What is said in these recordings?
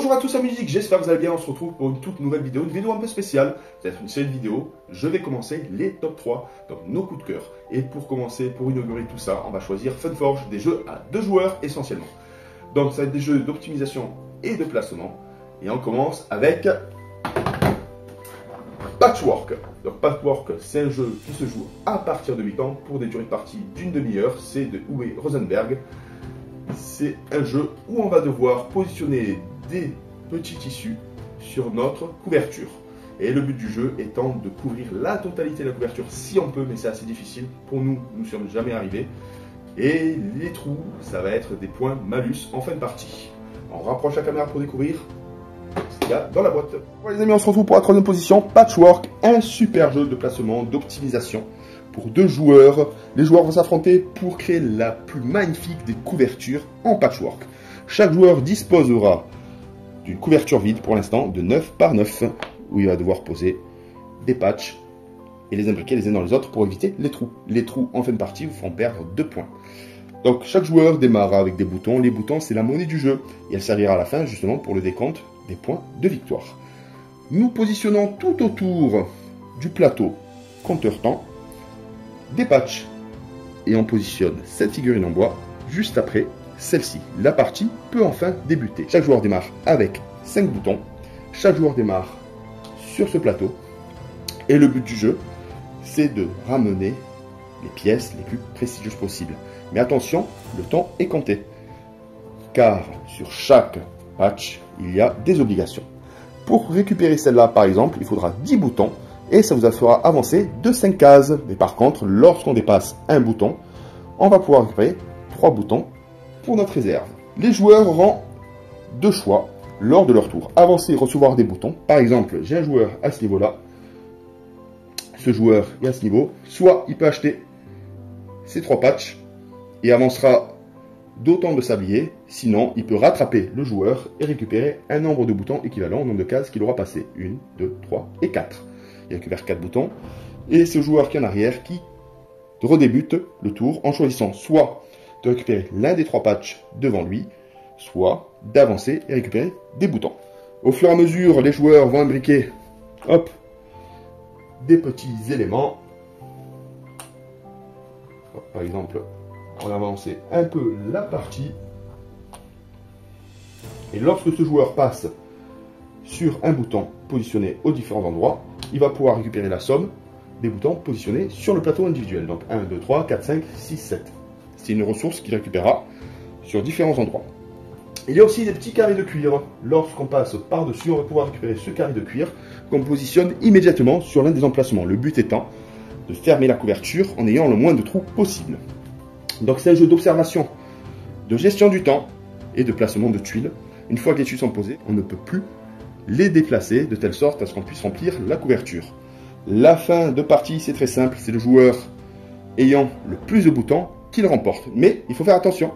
Bonjour à tous à musique, j'espère que vous allez bien, on se retrouve pour une toute nouvelle vidéo, une vidéo un peu spéciale, peut-être une seule vidéo. Je vais commencer les top 3, donc nos coups de cœur. Et pour commencer, pour inaugurer tout ça, on va choisir Funforge, des jeux à 2 joueurs essentiellement. Donc ça va être des jeux d'optimisation et de placement. Et on commence avec Patchwork. Donc Patchwork, c'est un jeu qui se joue à partir de 8 ans pour des durées de partie d'une demi-heure, c'est de Uwe Rosenberg. C'est un jeu où on va devoir positionner des petits tissus sur notre couverture. Et le but du jeu étant de couvrir la totalité de la couverture si on peut, mais c'est assez difficile. Pour nous, nous ne sommes jamais arrivés. Et les trous, ça va être des points malus en fin de partie. On rapproche la caméra pour découvrir ce qu'il y a dans la boîte. Voilà les amis, on se retrouve pour la troisième position. Patchwork, un super jeu de placement, d'optimisation. Pour 2 joueurs, les joueurs vont s'affronter pour créer la plus magnifique des couvertures en patchwork. Chaque joueur disposera d'une couverture vide pour l'instant de 9 par 9 où il va devoir poser des patchs et les imbriquer les uns dans les autres pour éviter les trous. Les trous en fin de partie vous feront perdre 2 points. Donc chaque joueur démarrera avec des boutons. Les boutons c'est la monnaie du jeu et elle servira à la fin justement pour le décompte des points de victoire. Nous positionnons tout autour du plateau compteur temps des patchs et on positionne cette figurine en bois juste après celle-ci. La partie peut enfin débuter. Chaque joueur démarre avec 5 boutons. Chaque joueur démarre sur ce plateau. Et le but du jeu, c'est de ramener les pièces les plus prestigieuses possibles. Mais attention, le temps est compté. Car sur chaque patch, il y a des obligations. Pour récupérer celle-là, par exemple, il faudra 10 boutons. Et ça vous fera avancer de 5 cases. Mais par contre, lorsqu'on dépasse un bouton, on va pouvoir récupérer 3 boutons pour notre réserve. Les joueurs auront 2 choix lors de leur tour. Avancer et recevoir des boutons. Par exemple, j'ai un joueur à ce niveau-là. Ce joueur est à ce niveau. Soit il peut acheter ces 3 patchs et avancera d'autant de sabliers. Sinon, il peut rattraper le joueur et récupérer un nombre de boutons équivalent au nombre de cases qu'il aura passé. 1, 2, 3 et 4. Il récupère 4 boutons. Et ce joueur qui est en arrière qui redébute le tour en choisissant soit de récupérer l'un des 3 patchs devant lui, soit d'avancer et récupérer des boutons. Au fur et à mesure, les joueurs vont imbriquer hop, des petits éléments. Hop, par exemple, on va avancer un peu la partie. Et lorsque ce joueur passe sur un bouton positionné aux différents endroits, il va pouvoir récupérer la somme des boutons positionnés sur le plateau individuel. Donc 1, 2, 3, 4, 5, 6, 7. C'est une ressource qu'il récupérera sur différents endroits. Il y a aussi des petits carrés de cuir. Lorsqu'on passe par-dessus, on va pouvoir récupérer ce carré de cuir qu'on positionne immédiatement sur l'un des emplacements. Le but étant de fermer la couverture en ayant le moins de trous possible. Donc c'est un jeu d'observation, de gestion du temps et de placement de tuiles. Une fois que les tuiles sont posées, on ne peut plus les déplacer de telle sorte à ce qu'on puisse remplir la couverture. La fin de partie, c'est très simple, c'est le joueur ayant le plus de boutons qui le remporte. Mais il faut faire attention,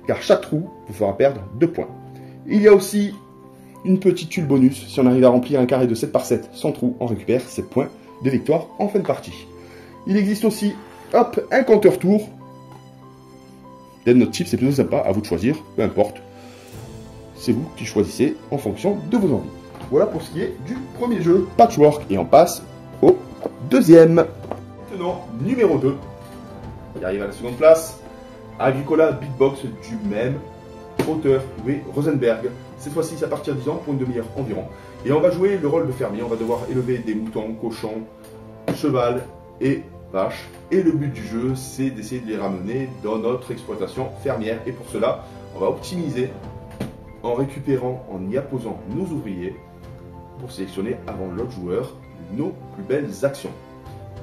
car chaque trou vous fera perdre 2 points. Il y a aussi une petite tuile bonus. Si on arrive à remplir un carré de 7 par 7 sans trou, on récupère 7 points de victoire en fin de partie. Il existe aussi, hop, un compteur tour. Dead Note Chip, c'est plutôt sympa, à vous de choisir, peu importe. C'est vous qui choisissez en fonction de vos envies. Voilà pour ce qui est du premier jeu, Patchwork. Et on passe au deuxième. Maintenant, numéro 2. Il arrive à la seconde place. Agricola Big Box du même auteur, Uwe Rosenberg. Cette fois-ci, c'est à partir de 10 ans pour une demi-heure environ. Et on va jouer le rôle de fermier. On va devoir élever des moutons, cochons, cheval et vaches. Et le but du jeu, c'est d'essayer de les ramener dans notre exploitation fermière. Et pour cela, on va optimiser en récupérant, en y apposant nos ouvriers pour sélectionner avant l'autre joueur nos plus belles actions.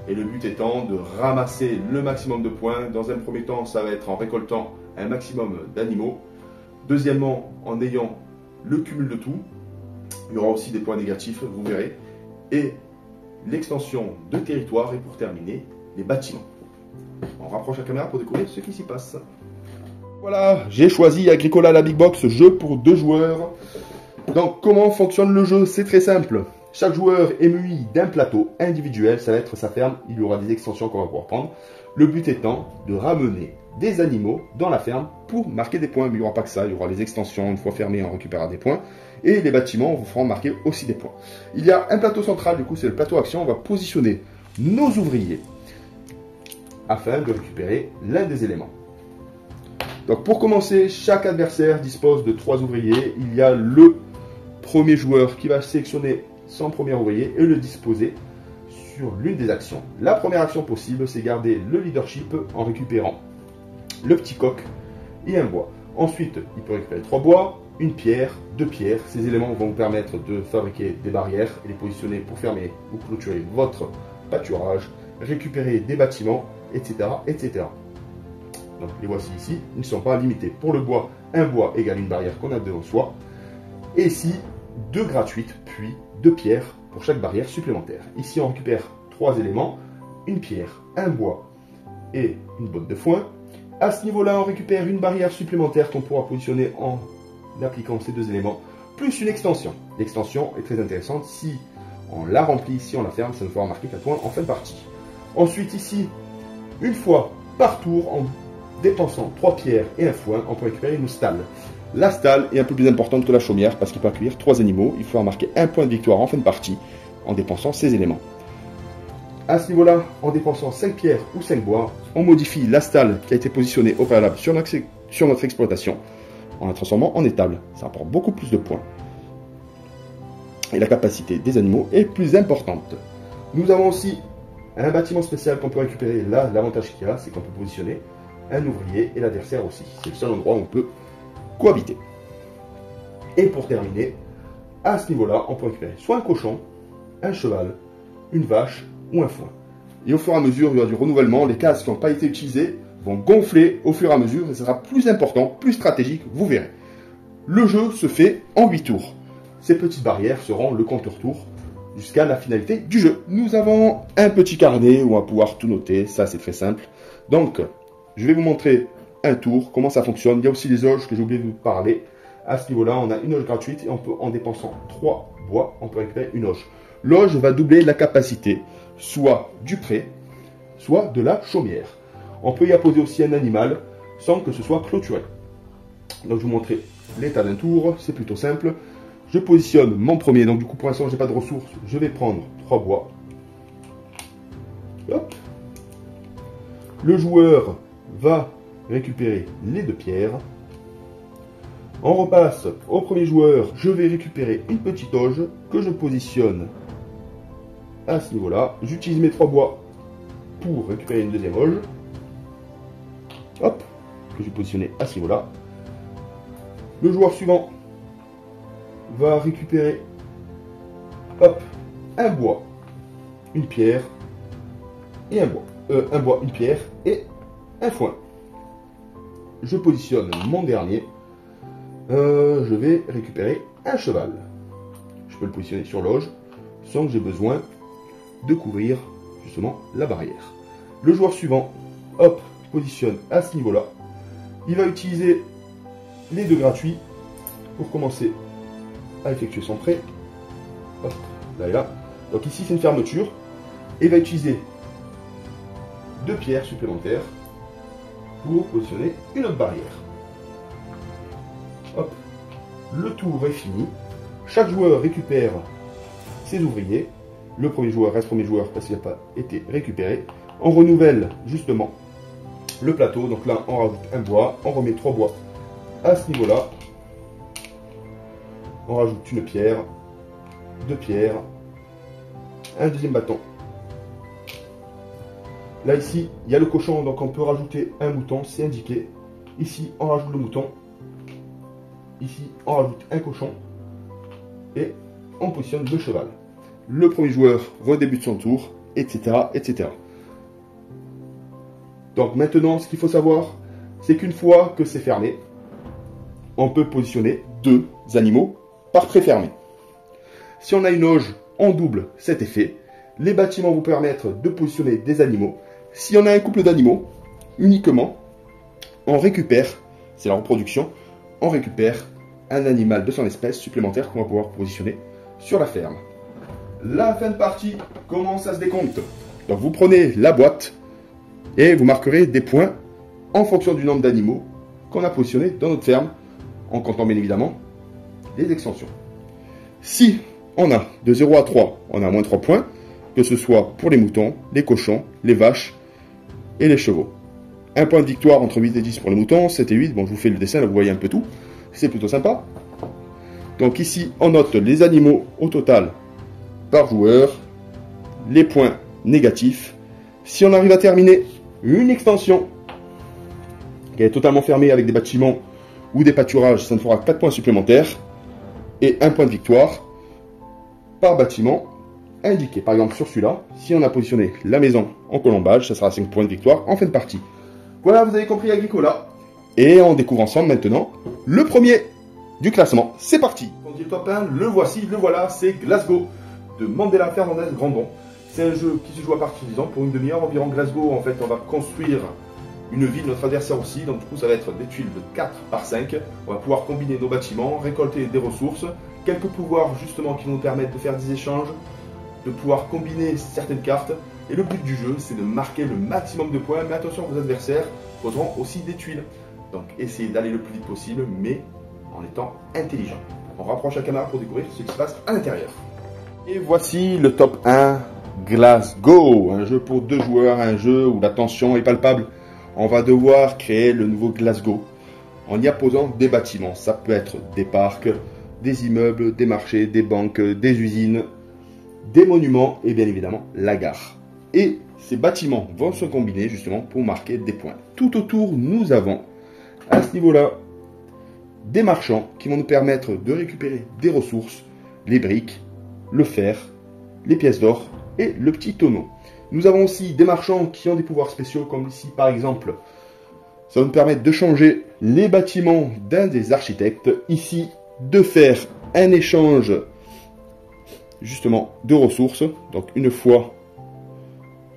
Et le but étant de ramasser le maximum de points. Dans un premier temps, ça va être en récoltant un maximum d'animaux. Deuxièmement, en ayant le cumul de tout. Il y aura aussi des points négatifs, vous verrez. Et l'extension de territoire. Et pour terminer, les bâtiments. On rapproche la caméra pour découvrir ce qui s'y passe. Voilà, j'ai choisi Agricola la Big Box, jeu pour 2 joueurs. Donc, comment fonctionne le jeu? C'est très simple. Chaque joueur est muni d'un plateau individuel, ça va être sa ferme, il y aura des extensions qu'on va pouvoir prendre. Le but étant de ramener des animaux dans la ferme pour marquer des points. Mais il n'y aura pas que ça, il y aura les extensions, une fois fermées, on récupérera des points. Et les bâtiments vous feront marquer aussi des points. Il y a un plateau central, du coup c'est le plateau action, on va positionner nos ouvriers afin de récupérer l'un des éléments. Donc pour commencer, chaque adversaire dispose de 3 ouvriers. Il y a le premier joueur qui va sélectionner son premier ouvrier et le disposer sur l'une des actions. La première action possible, c'est garder le leadership en récupérant le petit coq et un bois. Ensuite, il peut récupérer 3 bois, une pierre, 2 pierres. Ces éléments vont vous permettre de fabriquer des barrières et les positionner pour fermer ou clôturer votre pâturage, récupérer des bâtiments, etc., etc. Donc les voici ici, ils ne sont pas limités. Pour le bois, un bois égale une barrière qu'on a devant soi. Et ici, 2 gratuites, puis 2 pierres pour chaque barrière supplémentaire. Ici, on récupère 3 éléments, une pierre, un bois et une botte de foin. À ce niveau-là, on récupère une barrière supplémentaire qu'on pourra positionner en appliquant ces 2 éléments, plus une extension. L'extension est très intéressante. Si on la remplit, si on la ferme, ça nous fera marquer 4 points en fin de partie. Ensuite, ici, une fois par tour, en dépensant 3 pierres et un foin, on peut récupérer une stalle. La stalle est un peu plus importante que la chaumière parce qu'il peut accueillir 3 animaux. Il faut marquer un point de victoire en fin de partie en dépensant ces éléments. À ce niveau-là, en dépensant 5 pierres ou 5 bois, on modifie la stalle qui a été positionnée au préalable sur notre exploitation en la transformant en étable. Ça apporte beaucoup plus de points. Et la capacité des animaux est plus importante. Nous avons aussi un bâtiment spécial qu'on peut récupérer. Là, l'avantage qu'il y a, c'est qu'on peut positionner un ouvrier et l'adversaire aussi. C'est le seul endroit où on peut cohabiter. Et pour terminer, à ce niveau-là, on peut récupérer soit un cochon, un cheval, une vache ou un foin. Et au fur et à mesure, il y aura du renouvellement. Les cases qui n'ont pas été utilisées vont gonfler au fur et à mesure et ça sera plus important, plus stratégique, vous verrez. Le jeu se fait en 8 tours. Ces petites barrières seront le compteur-tour jusqu'à la finalité du jeu. Nous avons un petit carnet où on va pouvoir tout noter, ça c'est très simple. Donc, je vais vous montrer un tour, comment ça fonctionne. Il y a aussi les auges que j'ai oublié de vous parler. À ce niveau-là, on a une auge gratuite et on peut, en dépensant 3 bois, on peut récupérer une auge. L'auge va doubler la capacité, soit du pré, soit de la chaumière. On peut y apposer aussi un animal sans que ce soit clôturé. Donc, je vais vous montrer l'état d'un tour. C'est plutôt simple. Je positionne mon premier. Donc, du coup, pour l'instant, je n'ai pas de ressources. Je vais prendre 3 bois. Hop. Le joueur va récupérer les 2 pierres. On repasse au premier joueur. Je vais récupérer une petite auge que je positionne à ce niveau-là. J'utilise mes 3 bois pour récupérer une deuxième auge. Hop, que je vais positionner à ce niveau-là. Le joueur suivant va récupérer, hop, un bois, une pierre et un bois. Un bois, une pierre et un foin. Je positionne mon dernier. Je vais récupérer un cheval. Je peux le positionner sur l'auge sans que j'ai besoin de couvrir justement la barrière. Le joueur suivant, hop, positionne à ce niveau-là. Il va utiliser les 2 gratuits pour commencer à effectuer son prêt. Hop, là et là. Donc ici c'est une fermeture. Et il va utiliser 2 pierres supplémentaires pour positionner une autre barrière. Hop, le tour est fini. Chaque joueur récupère ses ouvriers. Le premier joueur reste premier joueur parce qu'il n'a pas été récupéré. On renouvelle justement le plateau. Donc là, on rajoute un bois. On remet 3 bois à ce niveau-là. On rajoute une pierre, 2 pierres, un deuxième bâton. Là, ici, il y a le cochon, donc on peut rajouter un mouton, c'est indiqué. Ici, on rajoute le mouton. Ici, on rajoute un cochon. Et on positionne le cheval. Le premier joueur redébute son tour, etc., etc. Donc maintenant, ce qu'il faut savoir, c'est qu'une fois que c'est fermé, on peut positionner 2 animaux par préfermé. Si on a une auge, on double cet effet. Les bâtiments vont permettre de positionner des animaux. Si on a un couple d'animaux, uniquement, on récupère, c'est la reproduction, on récupère un animal de son espèce supplémentaire qu'on va pouvoir positionner sur la ferme. La fin de partie, comment ça se décompte? Donc vous prenez la boîte et vous marquerez des points en fonction du nombre d'animaux qu'on a positionnés dans notre ferme, en comptant bien évidemment les extensions. Si on a de 0 à 3, on a moins 3 points, que ce soit pour les moutons, les cochons, les vaches et les chevaux. Un point de victoire entre 8 et 10 pour les moutons, 7 et 8, bon je vous fais le dessin, là vous voyez un peu tout, c'est plutôt sympa. Donc ici on note les animaux au total par joueur, les points négatifs. Si on arrive à terminer une extension qui est totalement fermée avec des bâtiments ou des pâturages, ça nous fera 4 points supplémentaires et 1 point de victoire par bâtiment indiqué. Par exemple sur celui-là, si on a positionné la maison en colombage, ça sera 5 points de victoire en fin de partie. Voilà, vous avez compris Agricola. Et on découvre ensemble maintenant le premier du classement. C'est parti. On dit le top 1, le voici, le voilà, c'est Glasgow de Mandela Fernandez Grandon. C'est un jeu qui se joue à partir, disons, pour une demi-heure environ. Glasgow, en fait, on va construire une ville, notre adversaire aussi. Donc, du coup, ça va être des tuiles de 4 par 5. On va pouvoir combiner nos bâtiments, récolter des ressources, quelques pouvoirs, justement, qui vont nous permettre de faire des échanges, de pouvoir combiner certaines cartes. Et le but du jeu, c'est de marquer le maximum de points. Mais attention, vos adversaires poseront aussi des tuiles. Donc, essayez d'aller le plus vite possible, mais en étant intelligent. On rapproche la caméra pour découvrir ce qui se passe à l'intérieur. Et voici le top 1, Glasgow. Un jeu pour 2 joueurs, un jeu où la tension est palpable. On va devoir créer le nouveau Glasgow en y apposant des bâtiments. Ça peut être des parcs, des immeubles, des marchés, des banques, des usines, des monuments et bien évidemment la gare. Et ces bâtiments vont se combiner justement pour marquer des points. Tout autour, nous avons à ce niveau-là des marchands qui vont nous permettre de récupérer des ressources, les briques, le fer, les pièces d'or et le petit tonneau. Nous avons aussi des marchands qui ont des pouvoirs spéciaux comme ici par exemple. Ça va nous permettre de changer les bâtiments d'un des architectes. Ici, de faire un échange justement de ressources. Donc une fois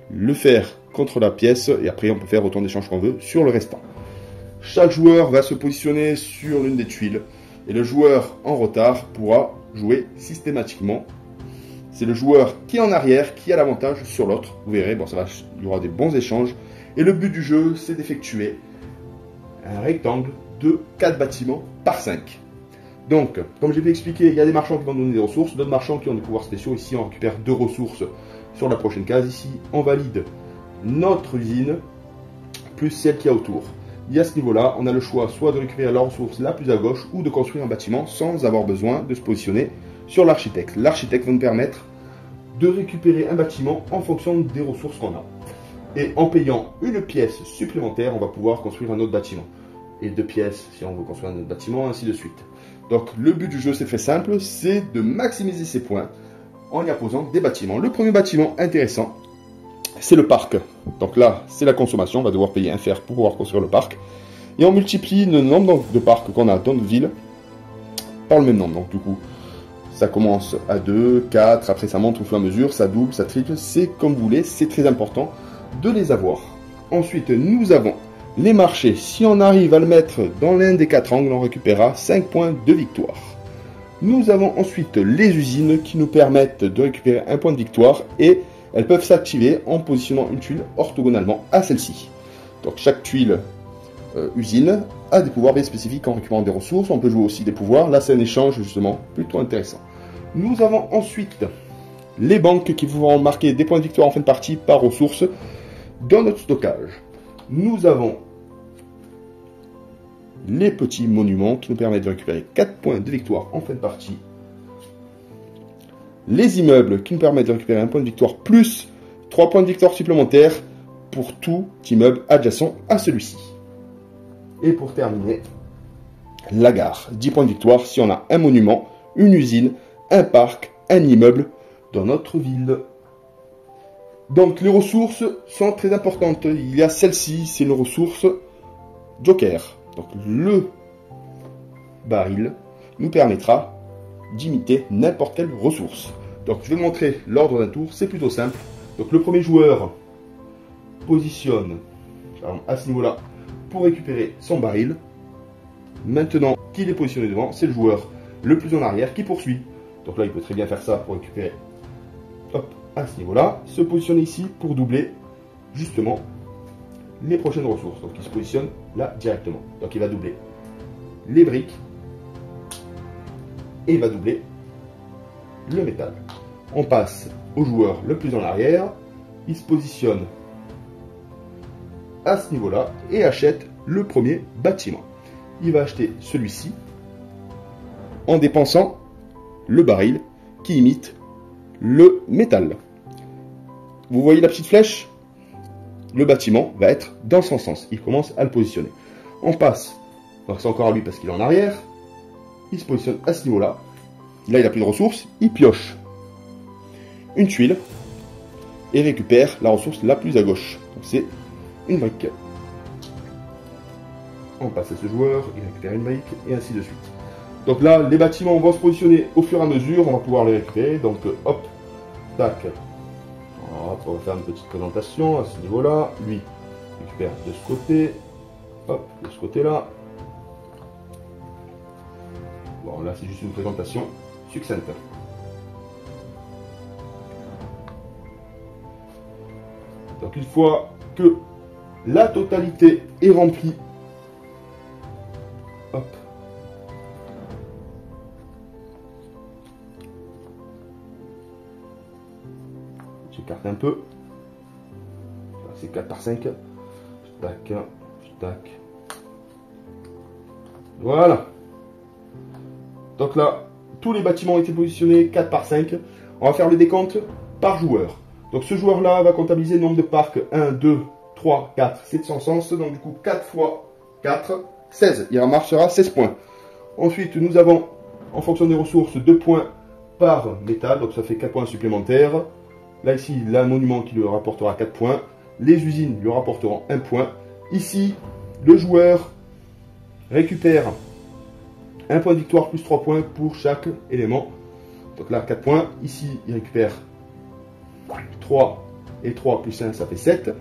le fer contre la pièce et après on peut faire autant d'échanges qu'on veut sur le restant. Chaque joueur va se positionner sur l'une des tuiles et le joueur en retard pourra jouer systématiquement. C'est le joueur qui est en arrière qui a l'avantage sur l'autre. Vous verrez, bon, il y aura des bons échanges. Et le but du jeu, c'est d'effectuer un rectangle de 4 bâtiments par 5. Donc, comme j'ai pu expliquer, il y a des marchands qui vont donner des ressources, d'autres marchands qui ont des pouvoirs spéciaux. Ici, on récupère 2 ressources sur la prochaine case. Ici, on valide notre usine plus celle qui est autour. Et à ce niveau-là, on a le choix soit de récupérer la ressource la plus à gauche ou de construire un bâtiment sans avoir besoin de se positionner sur l'architecte. L'architecte va nous permettre de récupérer un bâtiment en fonction des ressources qu'on a. Et en payant une pièce supplémentaire, on va pouvoir construire un autre bâtiment. Et 2 pièces si on veut construire un autre bâtiment, ainsi de suite. Donc le but du jeu, c'est très simple, c'est de maximiser ses points en y apposant des bâtiments. Le premier bâtiment intéressant, c'est le parc. Donc là, c'est la consommation. On va devoir payer un fer pour pouvoir construire le parc. Et on multiplie le nombre de parcs qu'on a dans notre ville par le même nombre. Donc du coup, ça commence à 2, 4, après ça monte au fur et à mesure, ça double, ça triple. C'est comme vous voulez, c'est très important de les avoir. Ensuite, nous avons les marchés. Si on arrive à le mettre dans l'un des 4 angles, on récupérera 5 points de victoire. Nous avons ensuite les usines qui nous permettent de récupérer un point de victoire et elles peuvent s'activer en positionnant une tuile orthogonalement à celle-ci. Donc chaque tuile usine a des pouvoirs bien spécifiques en récupérant des ressources. On peut jouer aussi des pouvoirs. Là, c'est un échange justement plutôt intéressant. Nous avons ensuite les banques qui vont marquer des points de victoire en fin de partie par ressources dans notre stockage. Nous avons les petits monuments qui nous permettent de récupérer 4 points de victoire en fin de partie. Les immeubles qui nous permettent de récupérer un point de victoire plus 3 points de victoire supplémentaires pour tout immeuble adjacent à celui-ci. Et pour terminer, la gare. 10 points de victoire si on a un monument, une usine, un parc, un immeuble dans notre ville. Donc les ressources sont très importantes. Il y a celle-ci, c'est une ressource Joker. Donc le baril nous permettra d'imiter n'importe quelle ressource. Donc je vais vous montrer l'ordre d'un tour, c'est plutôt simple. Donc le premier joueur positionne à ce niveau-là pour récupérer son baril. Maintenant qu'il est positionné devant, c'est le joueur le plus en arrière qui poursuit. Donc là il peut très bien faire ça pour récupérer, hop, à ce niveau-là, se positionner ici pour doubler justement les prochaines ressources. Donc il se positionne là directement. Donc il va doubler les briques et il va doubler le métal. On passe au joueur le plus en arrière. Il se positionne à ce niveau-là et achète le premier bâtiment. Il va acheter celui-ci en dépensant le baril qui imite le métal. Vous voyez la petite flèche? Le bâtiment va être dans son sens. Il commence à le positionner. On passe, c'est encore à lui parce qu'il est en arrière. Il se positionne à ce niveau-là. Là, il n'a plus de ressources. Il pioche une tuile et récupère la ressource la plus à gauche. Donc c'est une brique. On passe à ce joueur, il récupère une brique et ainsi de suite. Donc là, les bâtiments vont se positionner au fur et à mesure. On va pouvoir les récupérer. Donc hop, tac. Hop, on va faire une petite présentation à ce niveau-là. Lui récupère de ce côté. Hop, de ce côté-là. Bon, là, c'est juste une présentation succincte. Donc, une fois que la totalité est remplie, hop, j'écarte un peu. C'est 4 par 5. Tac, tac. Voilà. Donc là, tous les bâtiments ont été positionnés 4 par 5. On va faire le décompte par joueur. Donc ce joueur-là va comptabiliser le nombre de parcs. 1, 2, 3, 4, c'est de son sens. Donc du coup, 4 fois 4, 16. Il marchera 16 points. Ensuite, nous avons, en fonction des ressources, 2 points par métal. Donc ça fait 4 points supplémentaires. Là, ici, un monument qui lui rapportera 4 points. Les usines lui rapporteront 1 point. Ici, le joueur récupère un point de victoire plus 3 points pour chaque élément. Donc là, 4 points. Ici, il récupère 3 et 3 plus 1, ça fait 7.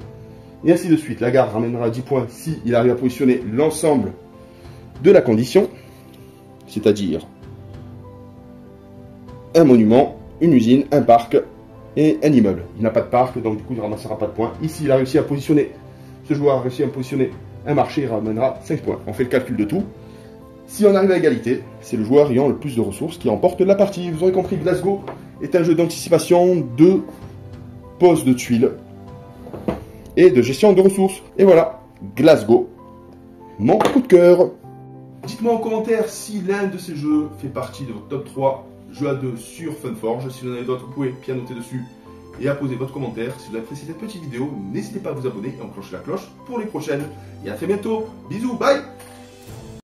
Et ainsi de suite. La gare ramènera 10 points si il arrive à positionner l'ensemble de la condition. C'est-à-dire un monument, une usine, un parc et un immeuble. Il n'a pas de parc, donc du coup, il ne ramassera pas de points. Ici, il a réussi à positionner, ce joueur a réussi à positionner un marché, il ramènera 5 points. On fait le calcul de tout. Si on arrive à égalité, c'est le joueur ayant le plus de ressources qui remporte la partie. Vous aurez compris, Glasgow est un jeu d'anticipation, de pose de tuiles et de gestion de ressources. Et voilà, Glasgow, mon coup de cœur. Dites-moi en commentaire si l'un de ces jeux fait partie de votre top 3 jeux à 2 sur Funforge. Si vous en avez d'autres, vous pouvez pianoter dessus et à poser votre commentaire. Si vous avez apprécié cette petite vidéo, n'hésitez pas à vous abonner et enclencher la cloche pour les prochaines. Et à très bientôt. Bisous, bye.